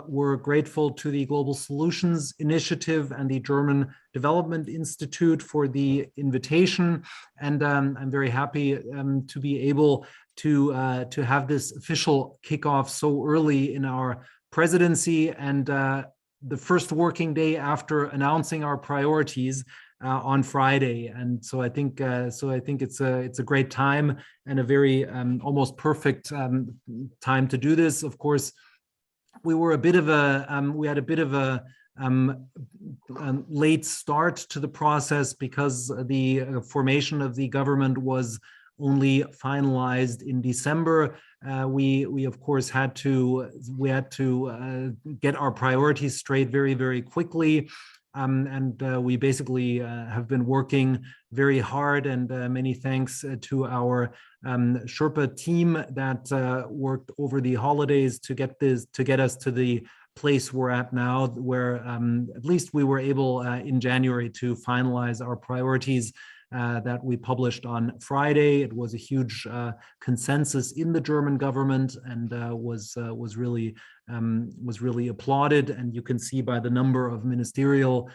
We're grateful to the Global Solutions Initiative and the German Development Institute for the invitation. And I'm very happy to be able to have this official kickoff so early in our presidency, and the first working day after announcing our priorities on Friday. And so I think it's a great time and a very almost perfect time to do this. Of course, we had a bit of a late start to the process because the formation of the government was only finalized in December. We of course had to get our priorities straight very, very quickly. And we basically have been working very hard, and many thanks to our Sherpa team that worked over the holidays to get us to the place we're at now, where at least we were able in January to finalize our priorities that we published on Friday. It was a huge consensus in the German government, and was really applauded. And you can see by the number of ministerial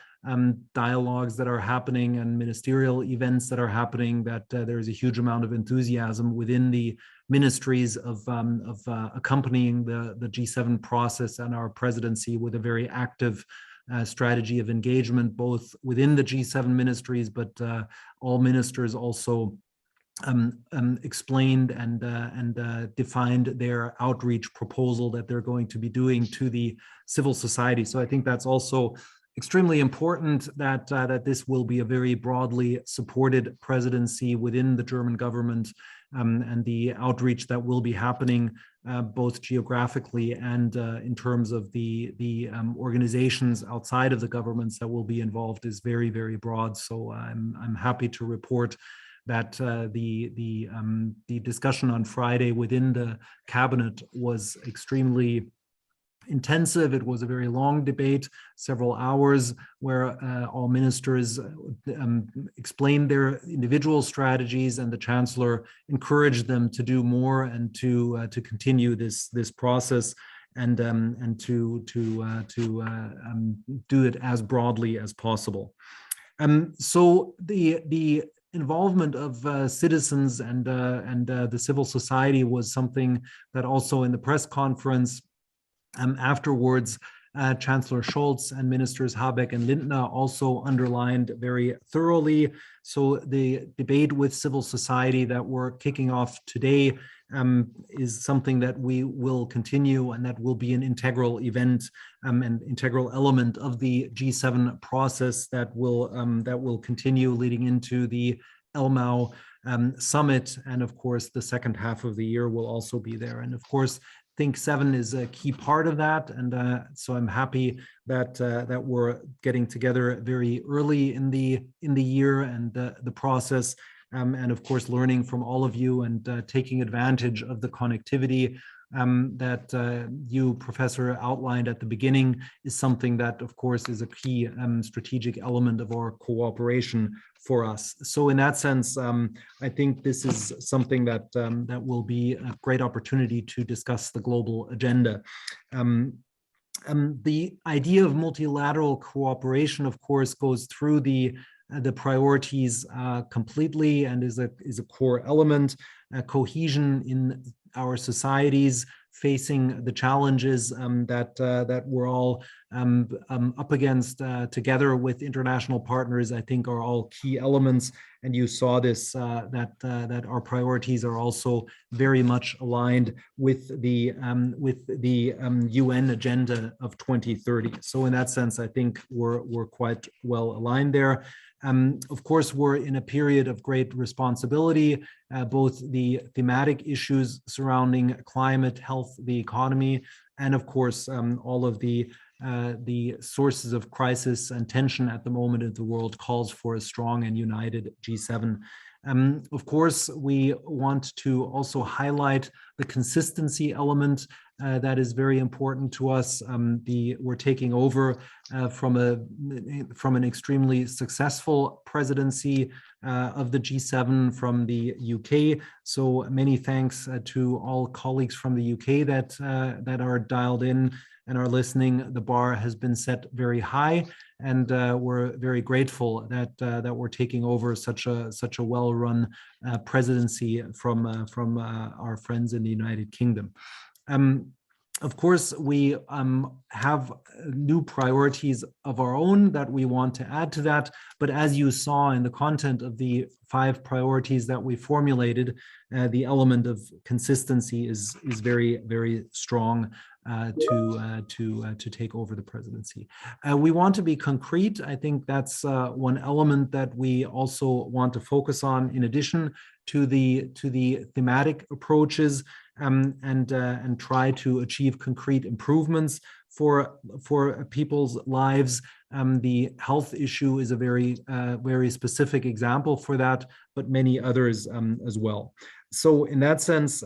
dialogues that are happening and ministerial events that are happening that there's a huge amount of enthusiasm within the ministries of accompanying the G7 process and our presidency with a very active strategy of engagement, both within the G7 ministries, but all ministers also explained and defined their outreach proposal that they're going to be doing to the civil society. So I think that's also extremely important that this will be a very broadly supported presidency within the German government, and the outreach that will be happening both geographically and in terms of the organizations outside of the governments that will be involved is very, very broad. So I'm happy to report that the discussion on Friday within the cabinet was extremely intensive. It was a very long debate, several hours, where all ministers explained their individual strategies, and the chancellor encouraged them to do more and to continue this process and to do it as broadly as possible. So the involvement of citizens and the civil society was something that also in the press conference afterwards, Chancellor Scholz and Ministers Habeck and Lindner also underlined very thoroughly. So the debate with civil society that we're kicking off today is something that we will continue, and that will be an integral event, an integral element of the G7 process that will continue leading into the Elmau summit. And of course, the second half of the year will also be there. And of course, Think7 is a key part of that, and so I'm happy that we're getting together very early in the year and the process, and of course learning from all of you and taking advantage of the connectivity that you, Professor, outlined at the beginning is something that, of course, is a key strategic element of our cooperation for us. So in that sense, I think this is something that will be a great opportunity to discuss the global agenda. The idea of multilateral cooperation, of course, goes through the priorities completely and is a core element. Cohesion in our societies facing the challenges that we're all up against together with international partners, I think are all key elements. And you saw this, that our priorities are also very much aligned with the UN agenda of 2030. So in that sense, I think we're quite well aligned there. Of course, we're in a period of great responsibility, both the thematic issues surrounding climate, health, the economy, and of course, all of the sources of crisis and tension at the moment in the world calls for a strong and united G7. Of course, we want to also highlight the consistency element that is very important to us. We're taking over from an extremely successful presidency of the G7 from the UK. So many thanks to all colleagues from the UK that are dialed in. and are listening, the bar has been set very high, and we're very grateful that we're taking over such a well-run presidency from our friends in the United Kingdom. Of course, we have new priorities of our own that we want to add to that. But as you saw in the content of the 5 priorities that we formulated, the element of consistency is very, very strong to take over the presidency. We want to be concrete. I think that's one element that we also want to focus on, in addition to the thematic approaches, and try to achieve concrete improvements for people's lives. The health issue is a very specific example for that, but many others as well. So in that sense,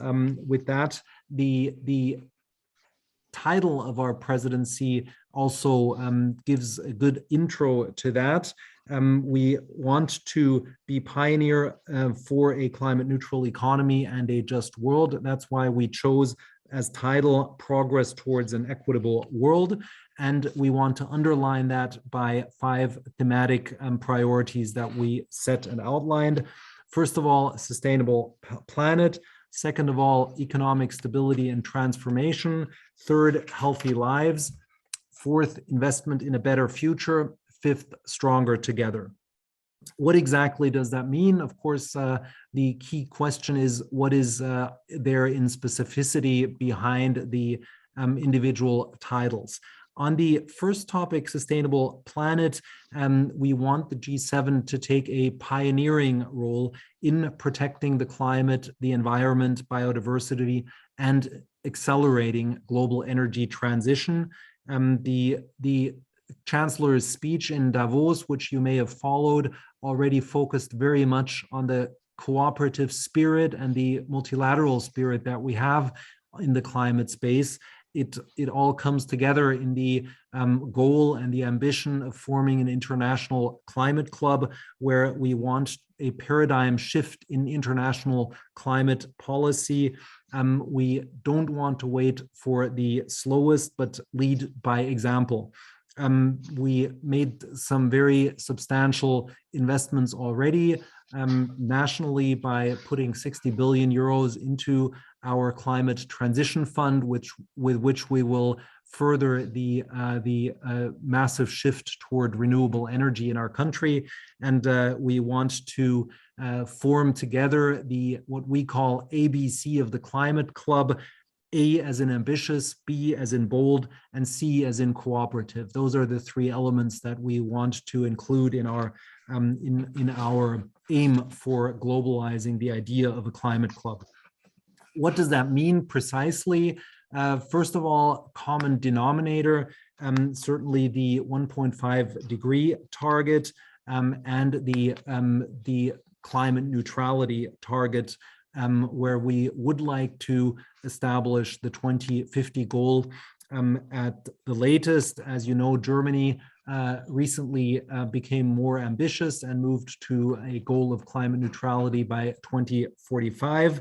with that, the title of our presidency also gives a good intro to that. We want to be pioneer for a climate neutral economy and a just world. That's why we chose as title Progress Towards an Equitable World. And we want to underline that by 5 thematic priorities that we set and outlined. First of all, sustainable planet. Second of all, economic stability and transformation. Third, healthy lives. Fourth, investment in a better future. Fifth, stronger together. What exactly does that mean? Of course, the key question is, what is there in specificity behind the individual titles? On the first topic, sustainable planet, we want the G7 to take a pioneering role in protecting the climate, the environment, biodiversity, and accelerating global energy transition. The Chancellor's speech in Davos, which you may have followed, already focused very much on the cooperative spirit and the multilateral spirit that we have in the climate space. It all comes together in the goal and the ambition of forming an international climate club, where we want a paradigm shift in international climate policy. We don't want to wait for the slowest, but lead by example. We made some very substantial investments already nationally by putting 60 billion euros into our climate transition fund, with which we will further the massive shift toward renewable energy in our country. And we want to form together what we call ABC of the Climate Club. A as in ambitious, B as in bold, and C as in cooperative. Those are the 3 elements that we want to include in our aim for globalizing the idea of a climate club. What does that mean precisely? First of all, common denominator, certainly the 1.5 degree target, and the climate neutrality target, where we would like to establish the 2050 goal at the latest. As you know, Germany recently became more ambitious and moved to a goal of climate neutrality by 2045.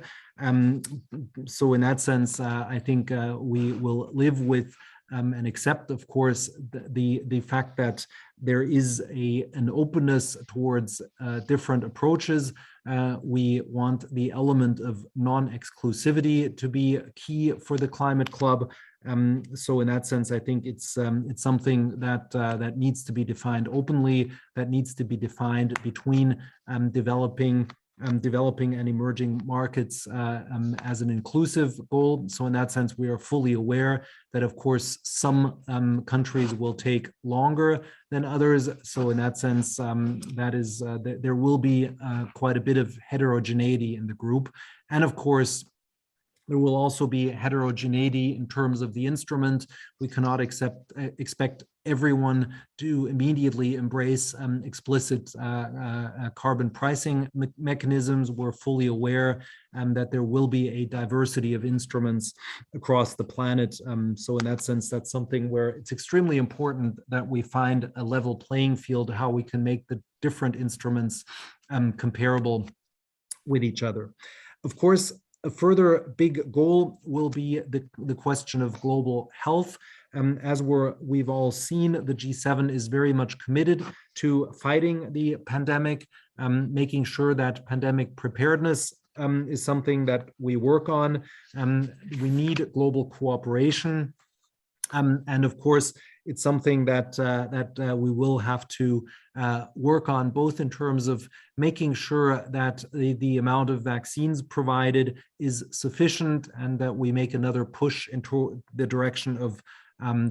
So in that sense, I think we will live with and accept, of course, the fact that there is an openness towards different approaches. We want the element of non-exclusivity to be key for the Climate Club. So in that sense, I think it's something that needs to be defined openly, that needs to be defined between developing and emerging markets as an inclusive goal. So in that sense, we are fully aware that, of course, some countries will take longer than others. So in that sense, there will be quite a bit of heterogeneity in the group. And of course, there will also be heterogeneity in terms of the instrument. We cannot expect everyone to immediately embrace explicit carbon pricing mechanisms. We're fully aware that there will be a diversity of instruments across the planet. So in that sense, that's something where it's extremely important that we find a level playing field, how we can make the different instruments comparable with each other. Of course, a further big goal will be the question of global health. As we've all seen, the G7 is very much committed to fighting the pandemic, making sure that pandemic preparedness is something that we work on. We need global cooperation. And of course, it's something that we will have to work on, both in terms of making sure that the amount of vaccines provided is sufficient and that we make another push into the direction of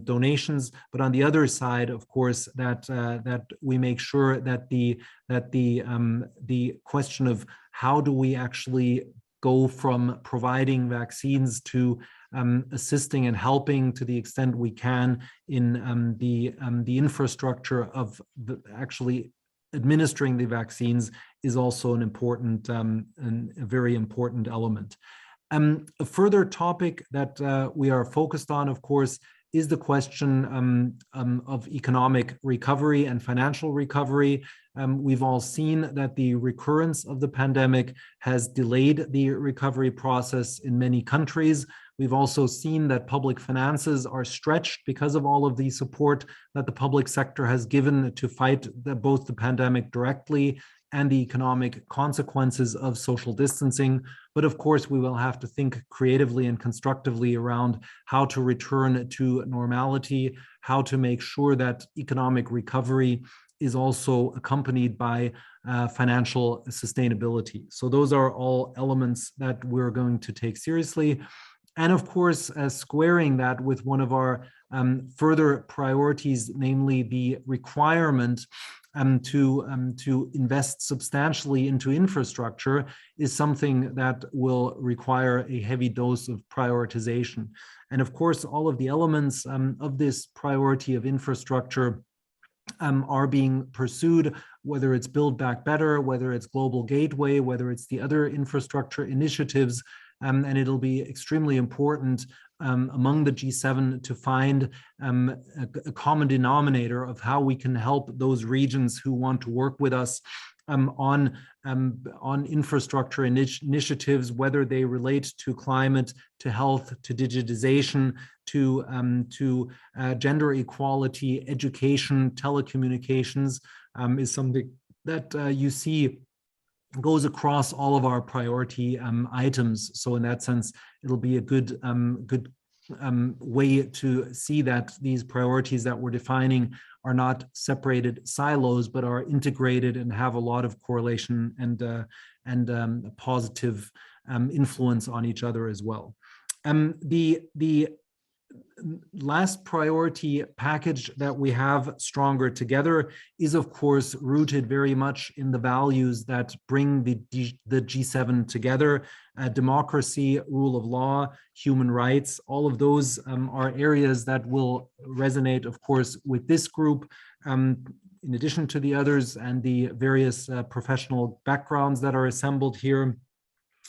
donations, but on the other side, of course, that we make sure that the question of how do we actually go from providing vaccines to assisting and helping to the extent we can in the infrastructure of actually administering the vaccines is also an important, a very important element. A further topic that we are focused on, of course, is the question of economic recovery and financial recovery. We've all seen that the recurrence of the pandemic has delayed the recovery process in many countries. We've also seen that public finances are stretched because of all of the support that the public sector has given to fight both the pandemic directly and the economic consequences of social distancing. But of course, we will have to think creatively and constructively around how to return to normality, how to make sure that economic recovery is also accompanied by financial sustainability. So those are all elements that we're going to take seriously. And of course, squaring that with one of our further priorities, namely the requirement to invest substantially into infrastructure, is something that will require a heavy dose of prioritization. And of course, all of the elements of this priority of infrastructure are being pursued, whether it's Build Back Better, whether it's Global Gateway, whether it's the other infrastructure initiatives. And it'll be extremely important among the G7 to find a common denominator of how we can help those regions who want to work with us on infrastructure initiatives, whether they relate to climate, to health, to digitization, to gender equality, education, telecommunications, is something that you see goes across all of our priority items. So in that sense, it'll be a good way to see that these priorities that we're defining are not separated silos, but are integrated and have a lot of correlation and positive influence on each other as well. The last priority package that we have, Stronger Together, is of course rooted very much in the values that bring the G7 together. Democracy, rule of law, human rights, all of those are areas that will resonate, of course, with this group, in addition to the others and the various professional backgrounds that are assembled here.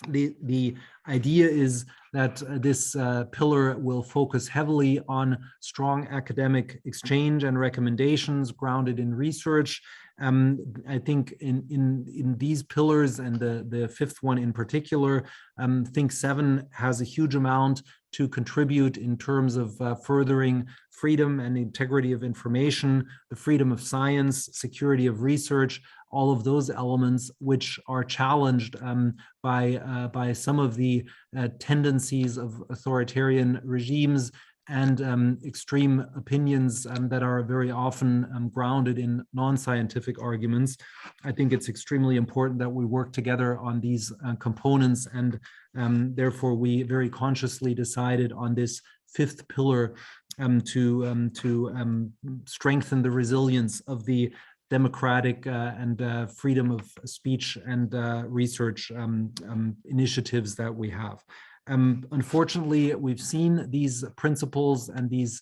The idea is that this pillar will focus heavily on strong academic exchange and recommendations grounded in research. I think in these pillars, and the fifth one in particular, Think7 has a huge amount to contribute in terms of furthering freedom and integrity of information, the freedom of science, security of research, all of those elements which are challenged by some of the tendencies of authoritarian regimes and extreme opinions that are very often grounded in non-scientific arguments. I think it's extremely important that we work together on these components, and therefore we very consciously decided on this fifth pillar to strengthen the resilience of the democratic and freedom of speech and research initiatives that we have. Unfortunately, we've seen these principles and these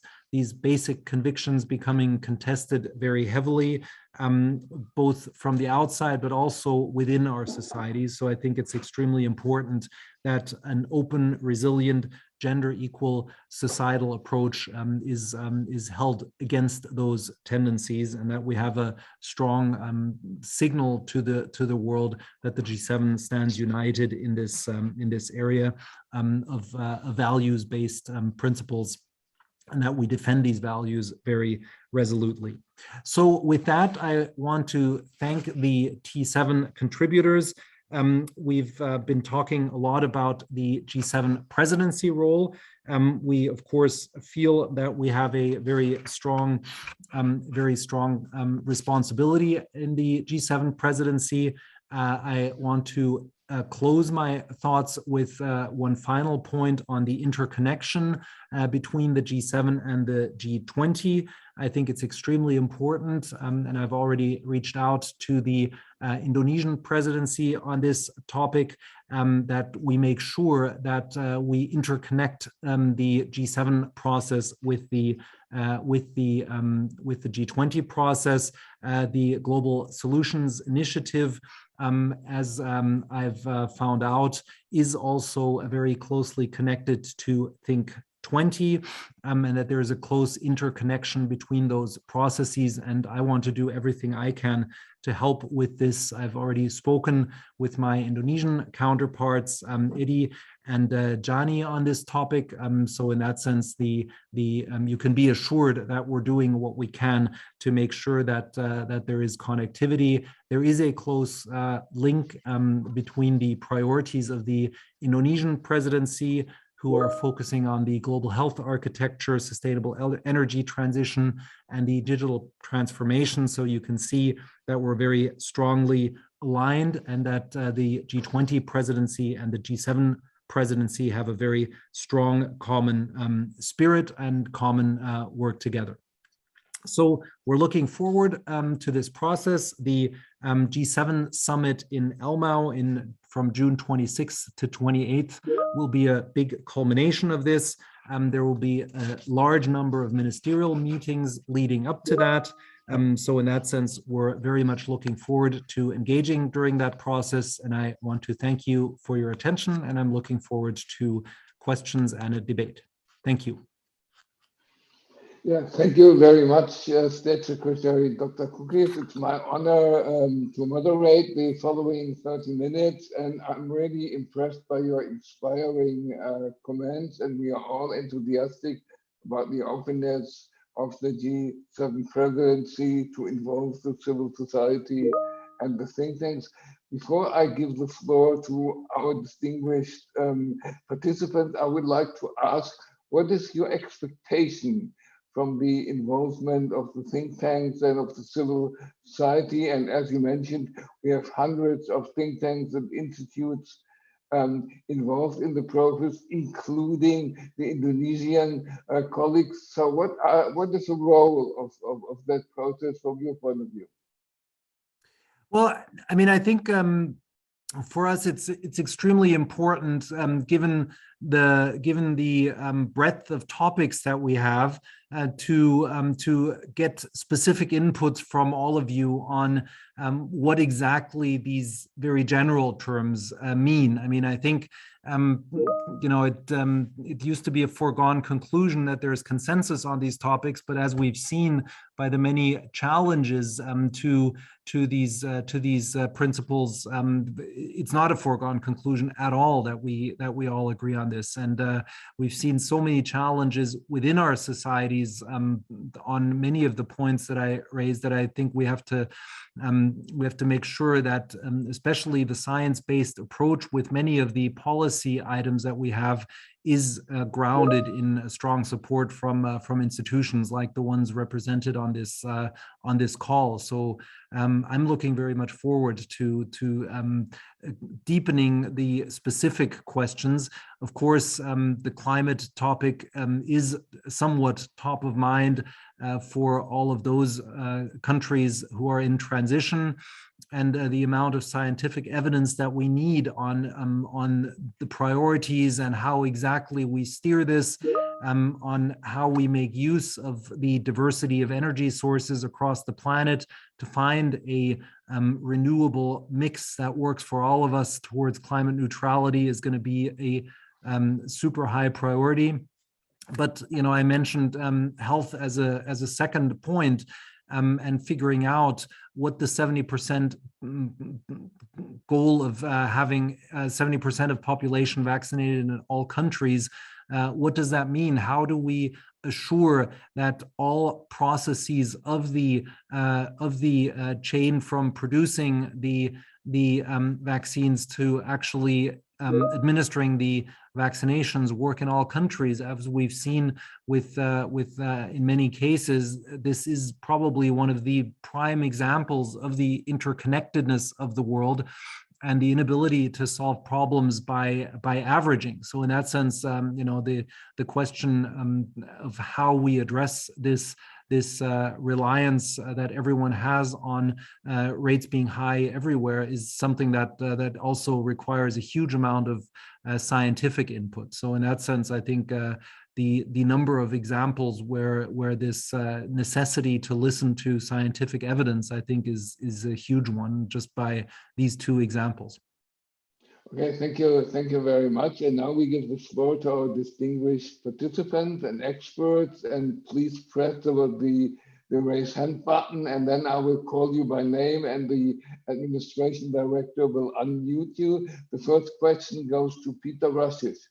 basic convictions becoming contested very heavily, both from the outside, but also within our societies. So I think it's extremely important that an open, resilient, gender equal societal approach is held against those tendencies, and that we have a strong signal to the world that the G7 stands united in this area of values-based principles and that we defend these values very resolutely. So with that, I want to thank the T7 contributors. We've been talking a lot about the G7 presidency role. We, of course, feel that we have a very strong responsibility in the G7 presidency. I want to close my thoughts with one final point on the interconnection between the G7 and the G20. I think it's extremely important, and I've already reached out to the Indonesian presidency on this topic, that we make sure that we interconnect the G7 process with the G20 process. The Global Solutions Initiative, as I've found out, is also very closely connected to Think7, and that there is a close interconnection between those processes. And I want to do everything I can to help with this. I've already spoken with my Indonesian counterparts, Idi and Jani, on this topic. So in that sense, you can be assured that we're doing what we can to make sure that that there is connectivity. There is a close link between the priorities of the Indonesian presidency, who are focusing on the global health architecture, sustainable energy transition, and the digital transformation. So you can see that we're very strongly aligned, and that the G20 presidency and the G7 presidency have a very strong common spirit and common work together. So we're looking forward to this process. The G7 summit in Elmau from June 26th to 28th will be a big culmination of this. There will be a large number of ministerial meetings leading up to that. So in that sense, we're very much looking forward to engaging during that process. And I want to thank you for your attention, and I'm looking forward to questions and a debate. Thank you. Yeah, thank you very much, State Secretary Dr. Kukis. It's my honor to moderate the following 30 minutes, and I'm really impressed by your inspiring comments, and we are all enthusiastic about the openness of the G7 presidency to involve the civil society and the think tanks. Before I give the floor to our distinguished participants, I would like to ask, what is your expectation from the involvement of the think tanks and of the civil society? And as you mentioned, we have hundreds of think tanks and institutes involved in the process, including the Indonesian colleagues. So what is the role of that process from your point of view? Well, I mean, I think for us, it's extremely important, given the breadth of topics that we have, to get specific inputs from all of you on what exactly these very general terms mean. I mean, I think it used to be a foregone conclusion that there is consensus on these topics, but as we've seen by the many challenges to these principles, it's not a foregone conclusion at all that we all agree on this. And we've seen so many challenges within our societies on many of the points that I raised, that I think we have to make sure that especially the science-based approach with many of the policy items that we have is grounded in strong support from institutions like the ones represented on this call. So I'm looking very much forward to deepening the specific questions. Of course, the climate topic is somewhat top of mind for all of those countries who are in transition, and the amount of scientific evidence that we need on the priorities and how exactly we steer this, on how we make use of the diversity of energy sources across the planet to find a renewable mix that works for all of us towards climate neutrality, is going to be a super high priority. But I mentioned health as a second point, and figuring out what the 70% goal of having 70% of population vaccinated in all countries, what does that mean? How do we assure that all processes of the chain from producing the vaccines to actually administering the vaccinations work in all countries. As we've seen with in many cases, this is probably one of the prime examples of the interconnectedness of the world and the inability to solve problems by averaging. So in that sense, the question of how we address this reliance that everyone has on rates being high everywhere is something that also requires a huge amount of scientific input. So in that sense, I think the number of examples where this necessity to listen to scientific evidence, I think, is a huge one just by these two examples. Okay, thank you very much. And now we give the floor to our distinguished participants and experts. And please press the raise hand button, and then I will call you by name, and the administration director will unmute you. The first question goes to Peter Rushis.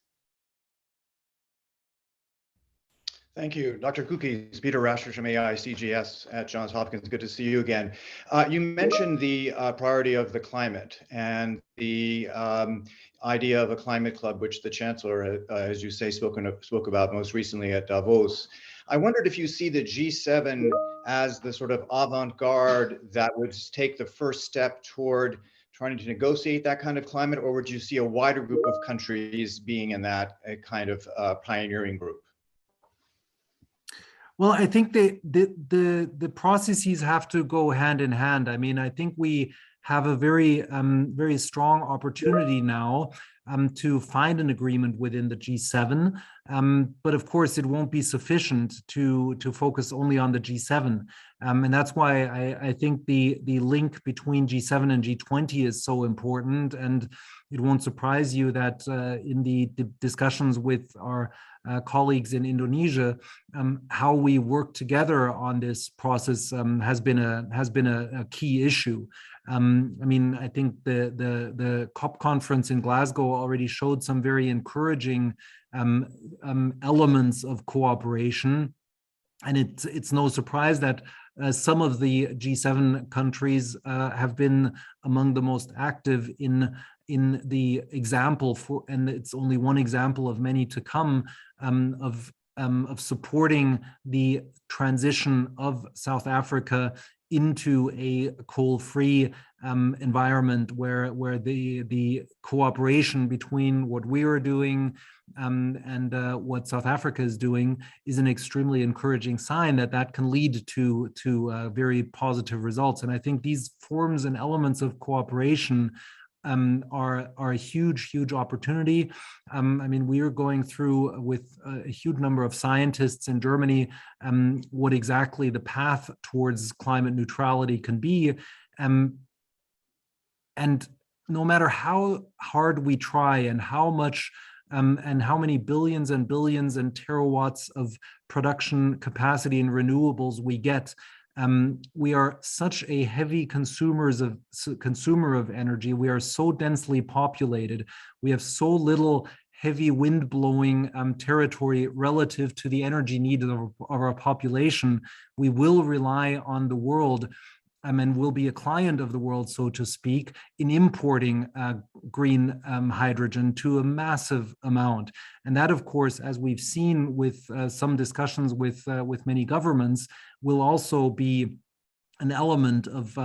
Thank you, Dr. Kukis. Peter Rasher from AICGS at Johns Hopkins. Good to see you again. You mentioned the priority of the climate and the idea of a climate club, which the Chancellor, as you say, spoke about most recently at Davos. I wondered if you see the G7 as the sort of avant-garde that would take the first step toward trying to negotiate that kind of climate, or would you see a wider group of countries being in that kind of pioneering group? Well, I think the processes have to go hand in hand. I mean, I think we have a very strong opportunity now to find an agreement within the G7. But of course, it won't be sufficient to focus only on the G7. And that's why I think the link between G7 and G20 is so important. And it won't surprise you that in the discussions with our colleagues in Indonesia, how we work together on this process has been a key issue. I mean, I think the COP conference in Glasgow already showed some very encouraging elements of cooperation, and it's no surprise that some of the G7 countries have been among the most active in the example for, and it's only one example of many to come, of supporting the transition of South Africa into a coal-free environment where the cooperation between what we are doing and what South Africa is doing is an extremely encouraging sign that can lead to very positive results. And I think these forms and elements of cooperation are a huge opportunity. I mean, we are going through with a huge number of scientists in Germany what exactly the path towards climate neutrality can be. And no matter how hard we try and how much and how many billions and billions and terawatts of production capacity in renewables we get, we are such a heavy consumer of energy. We are so densely populated. We have so little heavy wind blowing territory relative to the energy needs of our population. We will rely on the world and will be a client of the world, so to speak, in importing green hydrogen to a massive amount. And that, of course, as we've seen with some discussions with many governments, will also be an element of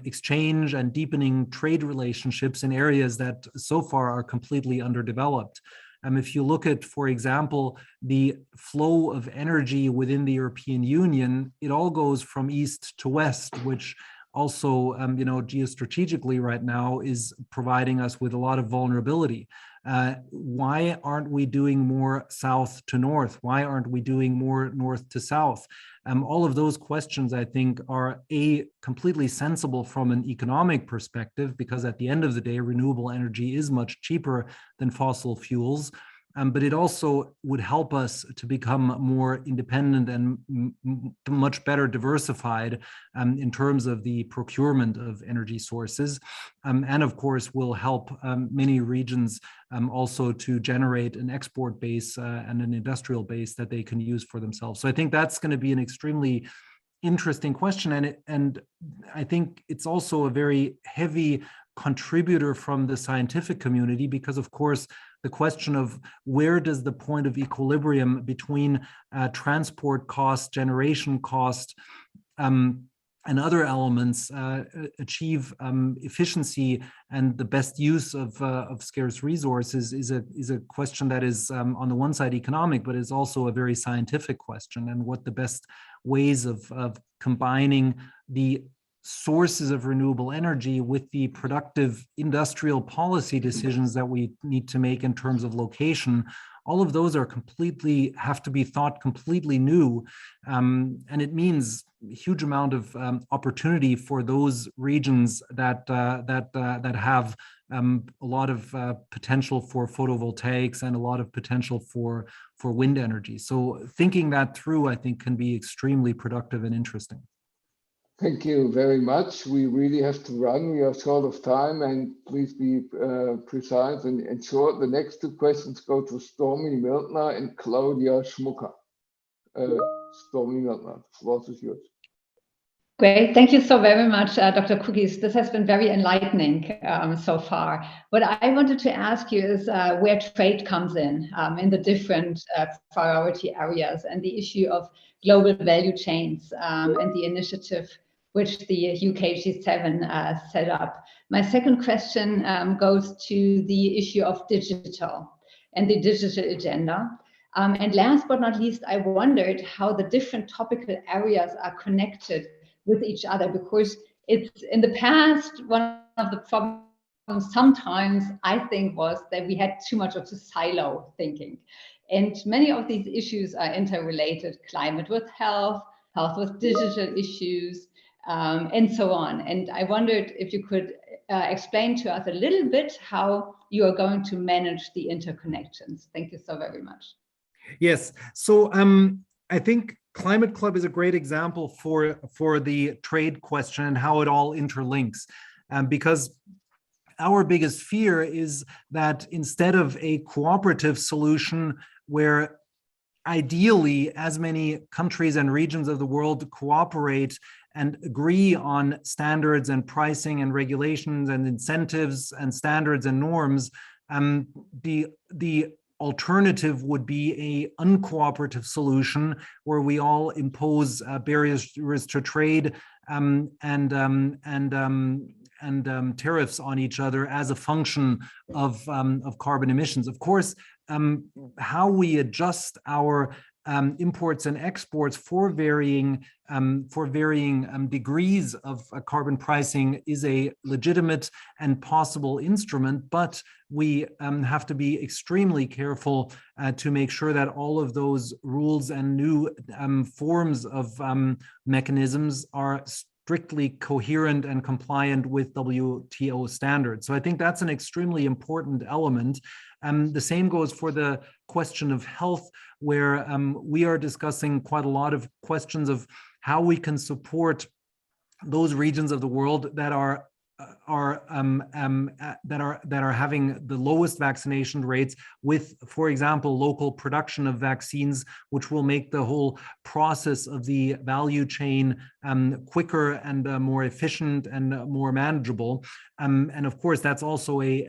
exchange and deepening trade relationships in areas that so far are completely underdeveloped. If you look at, for example, the flow of energy within the European Union, it all goes from east to west, which also, geostrategically right now is providing us with a lot of vulnerability. Why aren't we doing more south to north? Why aren't we doing more north to south? All of those questions, I think, are completely sensible from an economic perspective, because at the end of the day, renewable energy is much cheaper than fossil fuels. but it also would help us to become more independent and much better diversified in terms of the procurement of energy sources, and of course will help many regions also to generate an export base and an industrial base that they can use for themselves. So I think that's going to be an extremely interesting question, and I think it's also a very heavy contributor from the scientific community, because of course the question of where does the point of equilibrium between transport cost, generation cost, and other elements achieve efficiency and the best use of scarce resources is a question that is on the one side economic, but is also a very scientific question, and what the best ways of combining the sources of renewable energy with the productive industrial policy decisions that we need to make in terms of location. All of those are have to be thought completely new, and it means a huge amount of opportunity for those regions that have a lot of potential for photovoltaics and a lot of potential for wind energy. So thinking that through, I think, can be extremely productive and interesting. Thank you very much. We really have to run. We are short of time, and please be precise and short. The next two questions go to Stormy Miltner and Claudia Schmucker. Stormy Miltner, the floor is yours. Great. Thank you so very much, Dr. Kukis. This has been very enlightening so far. What I wanted to ask you is where trade comes in the different priority areas, and the issue of global value chains and the initiative which the UK G7 set up. My second question goes to the issue of digital and the digital agenda. And last but not least, I wondered how the different topical areas are connected with each other, because it's in the past, one of the problems sometimes I think was that we had too much of the silo thinking. And many of these issues are interrelated: climate with health, health with digital issues, and so on. And I wondered if you could explain to us a little bit how you are going to manage the interconnections. Thank you so very much. Yes. So I think Climate Club is a great example for the trade question and how it all interlinks, because our biggest fear is that instead of a cooperative solution where ideally as many countries and regions of the world cooperate and agree on standards and pricing and regulations and incentives and standards and norms, the alternative would be a uncooperative solution where we all impose barriers to trade and tariffs on each other as a function of carbon emissions. Of course, how we adjust our imports and exports for varying degrees of carbon pricing is a legitimate and possible instrument, but we have to be extremely careful to make sure that all of those rules and new forms of mechanisms are strictly coherent and compliant with WTO standards. So I think that's an extremely important element. The same goes for the question of health, where we are discussing quite a lot of questions of how we can support those regions of the world that are having the lowest vaccination rates with, for example, local production of vaccines, which will make the whole process of the value chain quicker and more efficient and more manageable. And of course, that's also a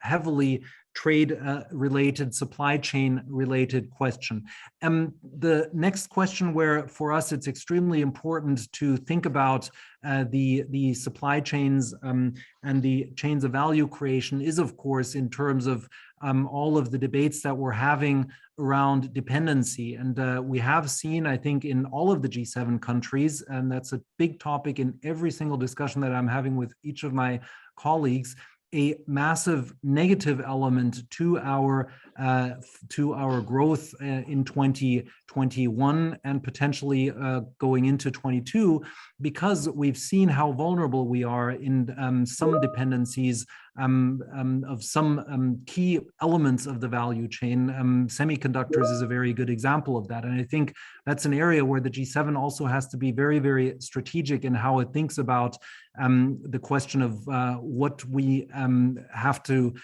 heavily trade-related, supply chain-related question. The next question, where for us it's extremely important to think about the supply chains and the chains of value creation, is of course in terms of all of the debates that we're having around dependency. And we have seen, I think, in all of the G7 countries, and that's a big topic in every single discussion that I'm having with each of my colleagues, a massive negative element to our to our growth in 2021 and potentially going into 22, because we've seen how vulnerable we are in some dependencies of some key elements of the value chain. Semiconductors is a very good example of that. And I think that's an area where the G7 also has to be very, very strategic in how it thinks about the question of what we have to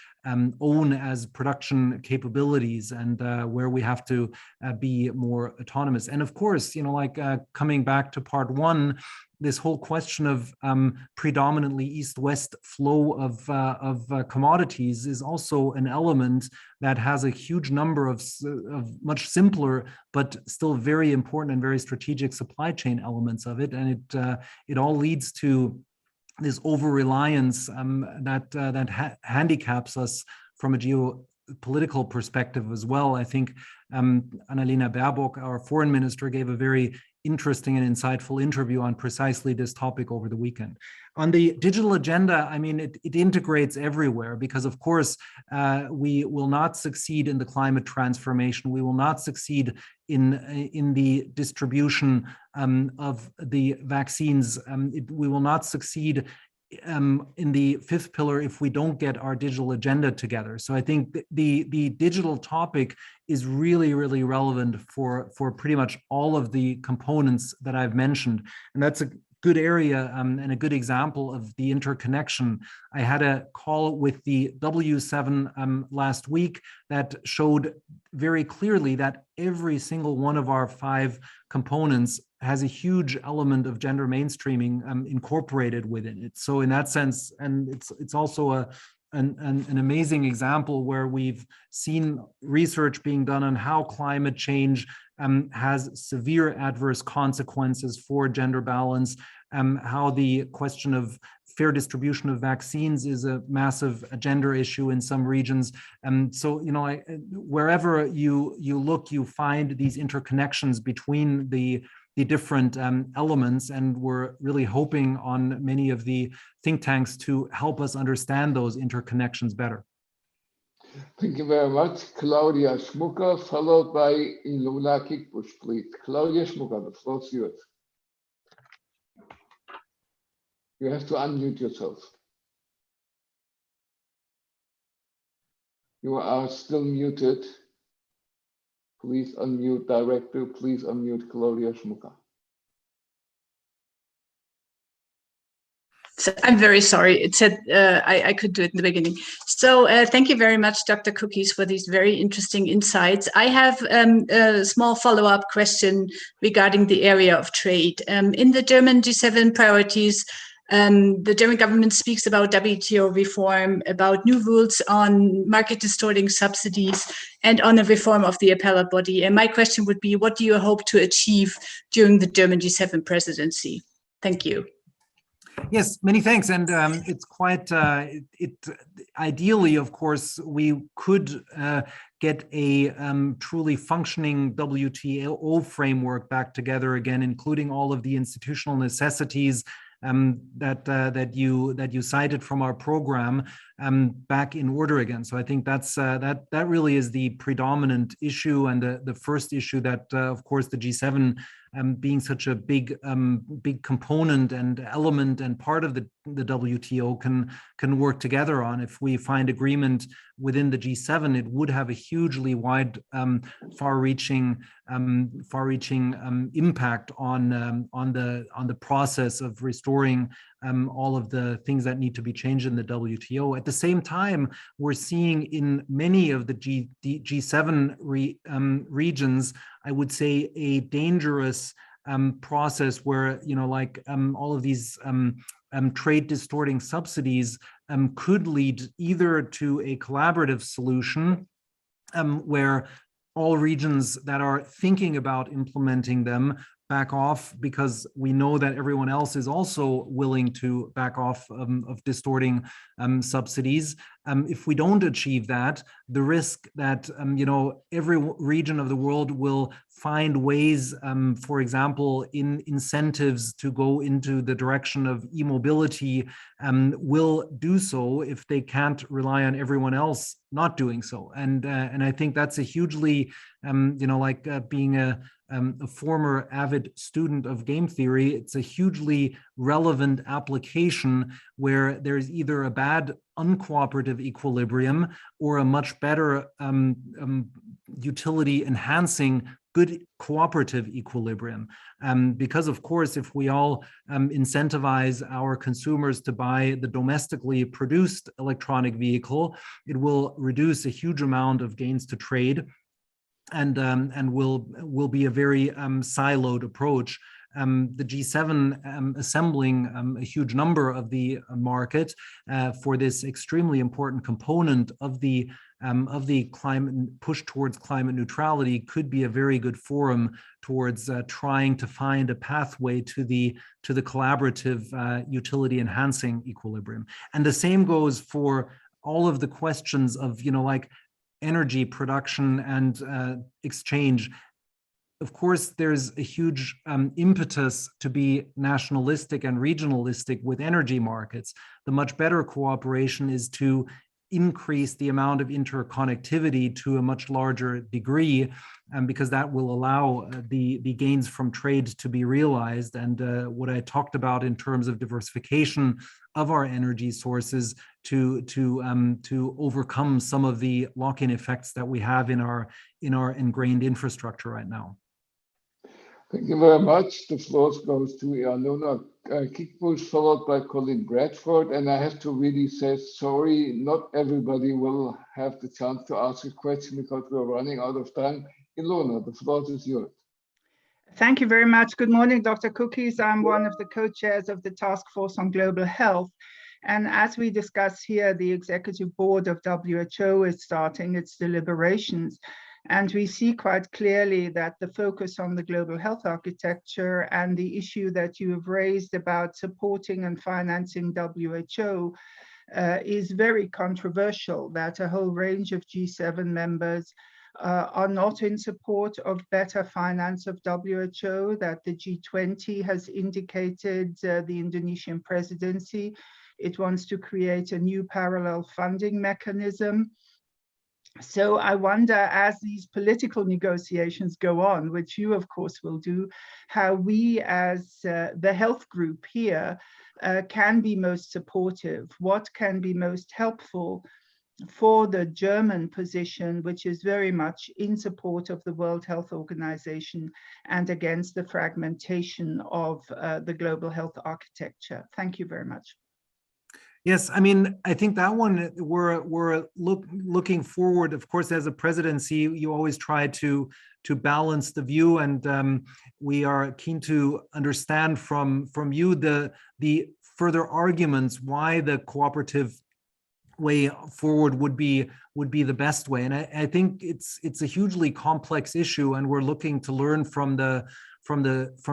own as production capabilities and where we have to be more autonomous. And of course, like coming back to part one, this whole question of predominantly east-west flow of commodities is also an element that has a huge number of much simpler but still very important and very strategic supply chain elements of it, and it all leads to this over-reliance that handicaps us from a geopolitical perspective as well. I think Annalena Baerbock, our foreign minister, gave a very interesting and insightful interview on precisely this topic over the weekend. On the digital agenda, I mean, it integrates everywhere because, of course, we will not succeed in the climate transformation. We will not succeed in the distribution of the vaccines. We will not succeed in the fifth pillar if we don't get our digital agenda together. So I think the digital topic is really, really relevant for pretty much all of the components that I've mentioned. And that's a good area and a good example of the interconnection. I had a call with the W7 last week that showed very clearly that every single one of our 5 components has a huge element of gender mainstreaming incorporated within it. So in that sense, and it's also an amazing example where we've seen research being done on how climate change has severe adverse consequences for gender balance, how the question of fair distribution of vaccines is a massive gender issue in some regions. So, wherever you look, you find these interconnections between the different elements, and we're really hoping on many of the think tanks to help us understand those interconnections better. Thank you very much. Claudia Schmucker, followed by Ilona Kickbusch, please. Claudia Schmucker, the floor is yours. You have to unmute yourself. You are still muted. Please unmute, director. Please unmute Claudia Schmucker. So I'm very sorry. It said I could do it in the beginning. So thank you very much, Dr. Cookies, for these very interesting insights. I have a small follow-up question regarding the area of trade. In the German G7 priorities, the German government speaks about WTO reform, about new rules on market distorting subsidies, and on a reform of the appellate body. And my question would be, what do you hope to achieve during the German G7 presidency? Thank you. Yes, many thanks. And it's quite, ideally, of course, we could get a truly functioning WTO framework back together again, including all of the institutional necessities that you cited from our program back in order again. So I think that really is the predominant issue, and the first issue that, of course, the G7 being such a big component and element and part of the WTO can work together on. If we find agreement within the G7, it would have a hugely wide, far-reaching impact on the process of restoring all of the things that need to be changed in the WTO. At the same time, we're seeing in many of the G7 regions, I would say, a dangerous process where, all of these trade distorting subsidies could lead either to a collaborative solution where all regions that are thinking about implementing them back off because we know that everyone else is also willing to back off of distorting subsidies. If we don't achieve that, the risk that every region of the world will find ways, for example, in incentives to go into the direction of e-mobility, will do so if they can't rely on everyone else not doing so. And I think that's a hugely, being a former avid student of game theory, it's a hugely relevant application where there's either a bad uncooperative equilibrium or a much better utility enhancing good cooperative equilibrium. Because of course, if we all incentivize our consumers to buy the domestically produced electronic vehicle, it will reduce a huge amount of gains to trade and will be a very siloed approach. The G7 assembling a huge number of the market for this extremely important component of the climate push towards climate neutrality could be a very good forum towards trying to find a pathway to the collaborative utility enhancing equilibrium. And the same goes for all of the questions of energy production and exchange. Of course, there's a huge impetus to be nationalistic and regionalistic with energy markets. The much better cooperation is to increase the amount of interconnectivity to a much larger degree, because that will allow the gains from trade to be realized. And what I talked about in terms of diversification of our energy sources to overcome some of the lock-in effects that we have in our ingrained infrastructure right now. Thank you very much. The floor goes to Ilona Kickbush, followed by Colin Bradford. And I have to really say sorry, not everybody will have the chance to ask a question because we're running out of time. Ilona, the floor is yours. Thank you very much. Good morning, Dr. Cookies. I'm one of the co-chairs of the Task Force on Global Health. And as we discuss here, the executive board of WHO is starting its deliberations. And we see quite clearly that the focus on the global health architecture and the issue that you have raised about supporting and financing WHO is very controversial, that a whole range of G7 members are not in support of better finance of WHO, that the G20 has indicated the Indonesian presidency. It wants to create a new parallel funding mechanism. So I wonder, as these political negotiations go on, which you of course will do, how we as the health group here can be most supportive, what can be most helpful for the German position, which is very much in support of the World Health Organization and against the fragmentation of the global health architecture. Thank you very much. Yes, I mean, I think that one we're looking forward. Of course, as a presidency, you always try to balance the view, and we are keen to understand from you the further arguments why the cooperative way forward would be the best way. And I think it's a hugely complex issue, and we're looking to learn from the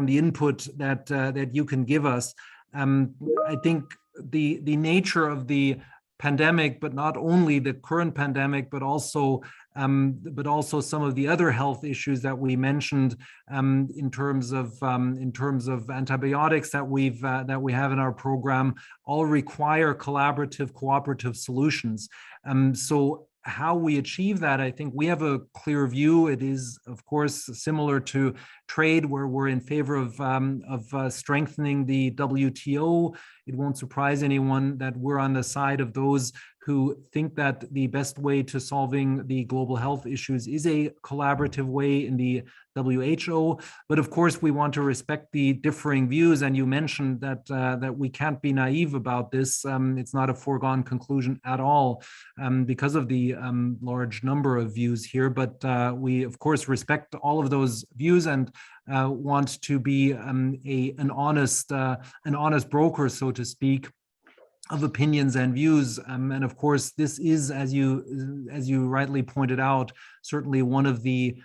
input that you can give us. I think the nature of the pandemic, but not only the current pandemic, but also some of the other health issues that we mentioned in terms of antibiotics that we have in our program, all require cooperative solutions. So how we achieve that, I think we have a clear view. It is, of course, similar to trade, where we're in favor of strengthening the WTO. It won't surprise anyone that we're on the side of those who think that the best way to solving the global health issues is a collaborative way in the WHO. But of course, we want to respect the differing views. And you mentioned that we can't be naive about this. It's not a foregone conclusion at all because of the large number of views here. But we, of course, respect all of those views and want to be an honest broker, so to speak, opinions and views. And of course, this is, as you rightly pointed out, certainly one of the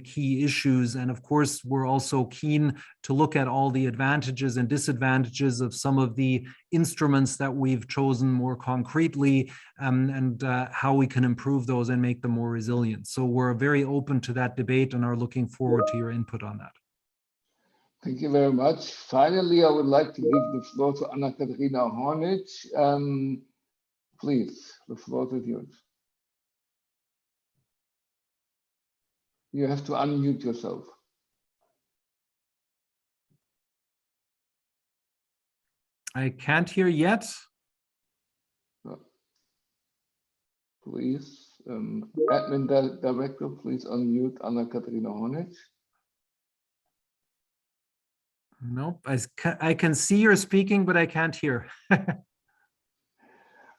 key issues. And of course, we're also keen to look at all the advantages and disadvantages of some of the instruments that we've chosen more concretely, and how we can improve those and make them more resilient. So we're very open to that debate and are looking forward to your input on that. Thank you very much. Finally, I would like to give the floor to Anna-Katharina Hornich. Please, the floor is yours. You have to unmute yourself. I can't hear yet. Please, admin director, please unmute Anna-Katharina Hornich. Nope, I can see you're speaking, but I can't hear.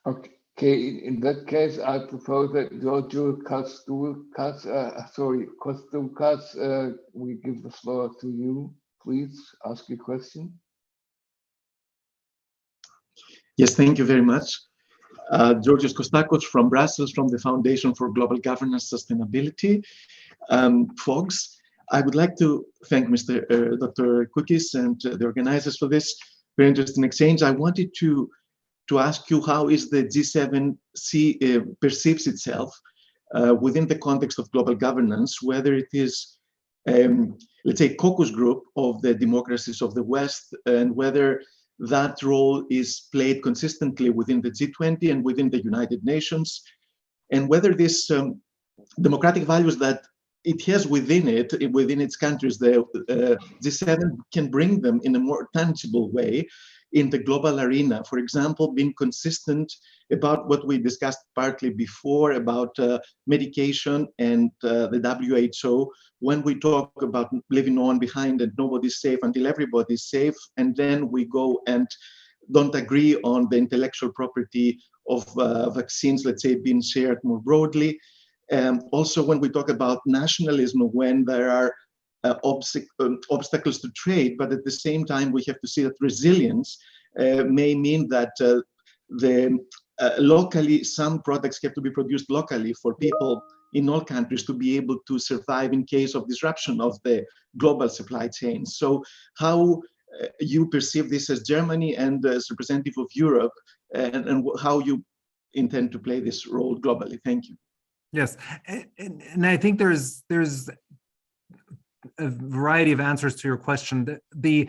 Okay, in that case, I propose that Giorgio Kostoukas, we give the floor to you. Please ask your question. Yes, thank you very much. Georgios Kostakos from Brussels, from the Foundation for Global Governance Sustainability, FOGS. I would like to thank Dr. Koukis and the organizers for this very interesting exchange. I wanted to ask you, how is the G7 perceives itself within the context of global governance, whether it is, let's say, caucus group of the democracies of the West, and whether that role is played consistently within the G20 and within the United Nations, and whether these democratic values that it has within its countries, the G7 can bring them in a more tangible way in the global arena. For example, being consistent about what we discussed partly before about medication and the WHO, when we talk about leaving no one behind and nobody's safe until everybody's safe, and then we go and don't agree on the intellectual property of vaccines, let's say, being shared more broadly. Also, when we talk about nationalism, when there are obstacles to trade, but at the same time, we have to see that resilience may mean that locally, some products have to be produced locally for people in all countries to be able to survive in case of disruption of the global supply chain. So how you perceive this as Germany and as representative of Europe, and how you intend to play this role globally? Thank you. Yes, and I think there's a variety of answers to your question. The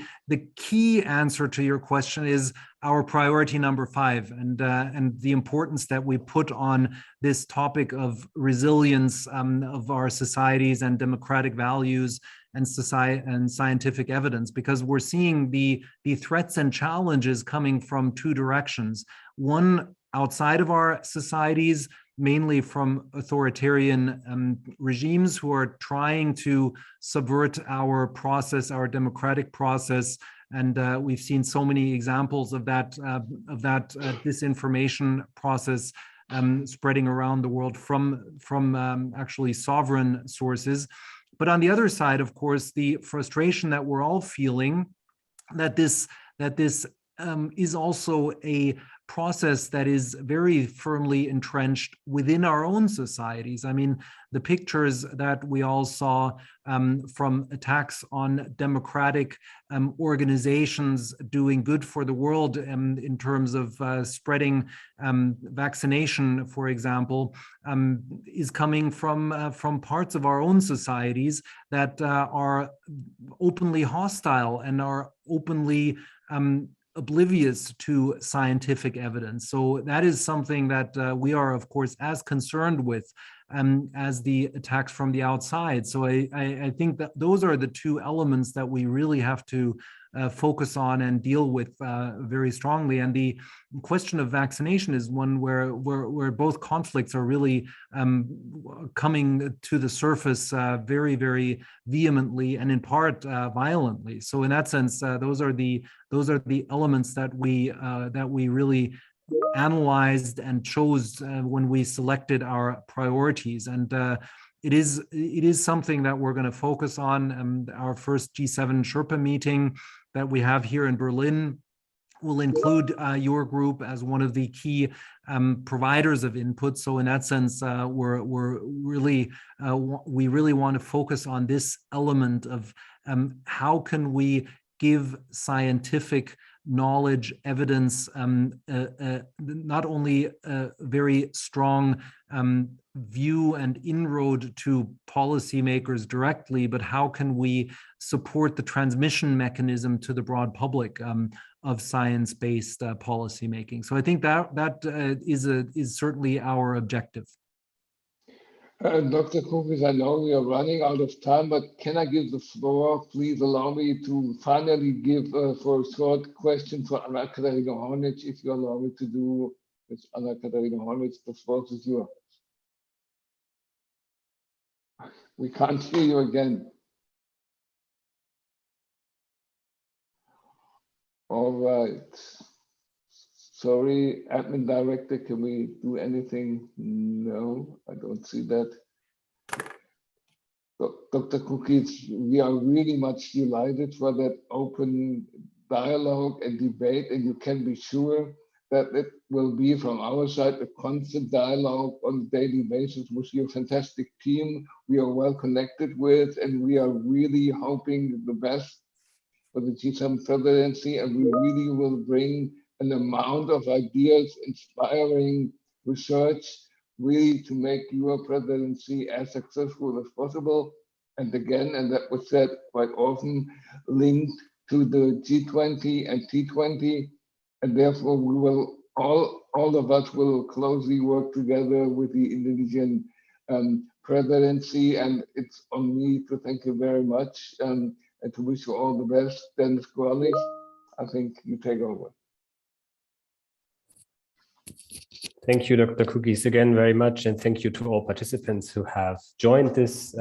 key answer to your question is our priority number 5, and the importance that we put on this topic of resilience of our societies and democratic values and society and scientific evidence, because we're seeing the threats and challenges coming from 2 directions. One, outside of our societies, mainly from authoritarian regimes who are trying to subvert our process, our democratic process. And we've seen so many examples of that disinformation process spreading around the world from actually sovereign sources. But on the other side, of course, the frustration that we're all feeling that this is also a process that is very firmly entrenched within our own societies. I mean, the pictures that we all saw from attacks on democratic organizations doing good for the world in terms of spreading vaccination, for example, is coming from parts of our own societies that are openly hostile and are openly oblivious to scientific evidence. So that is something that we are, of course, as concerned with as the attacks from the outside. So I think that those are the 2 elements that we really have to focus on and deal with very strongly. And the question of vaccination is one where both conflicts are really coming to the surface very, very vehemently and in part violently. So in that sense, those are the elements that we really analyzed and chose when we selected our priorities. And it is something that we're going to focus on. Our first G7 Sherpa meeting that we have here in Berlin will include your group as one of the key providers of input. So in that sense, we really want to focus on this element of how can we give scientific knowledge, evidence, not only a very strong view and inroad to policymakers directly, but how can we support the transmission mechanism to the broad public of science-based policymaking? So I think that is certainly our objective. Dr. Kukis, I know we are running out of time, but can I give the floor? Please allow me to finally give for a short question for Anna-Katharina Hornitz, if you allow me to do this. Anna-Katharina Hornitz, the floor is yours. We can't hear you again. All right. Sorry, admin director, can we do anything? No, I don't see that. Dr. Kukis, we are really much delighted for that open dialogue and debate, and you can be sure that it will be from our side a constant dialogue on a daily basis with your fantastic team we are well connected with, and we are really hoping the best for the G7 presidency, and we really will bring an amount of ideas, inspiring research, really to make your presidency as successful as possible. And again, and that was said quite often, linked to the G20 and T20, and therefore we will all of us will closely work together with the Indonesian presidency. And it's on me to thank you very much and to wish you all the best. Dennis Corley, I think you take over. Thank you, Dr. Kukis, again very much, and thank you to all participants who have joined this.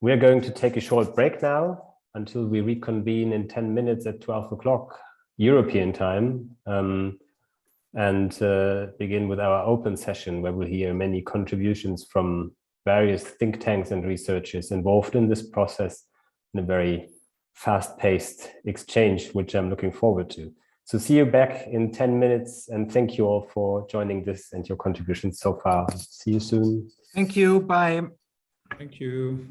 We are going to take a short break now until we reconvene in 10 minutes at 12 o'clock European time, and begin with our open session, where we'll hear many contributions from various think tanks and researchers involved in this process in a very fast-paced exchange, which I'm looking forward to. So see you back in 10 minutes, and thank you all for joining this and your contributions so far. See you soon. Thank you. Bye. Thank you.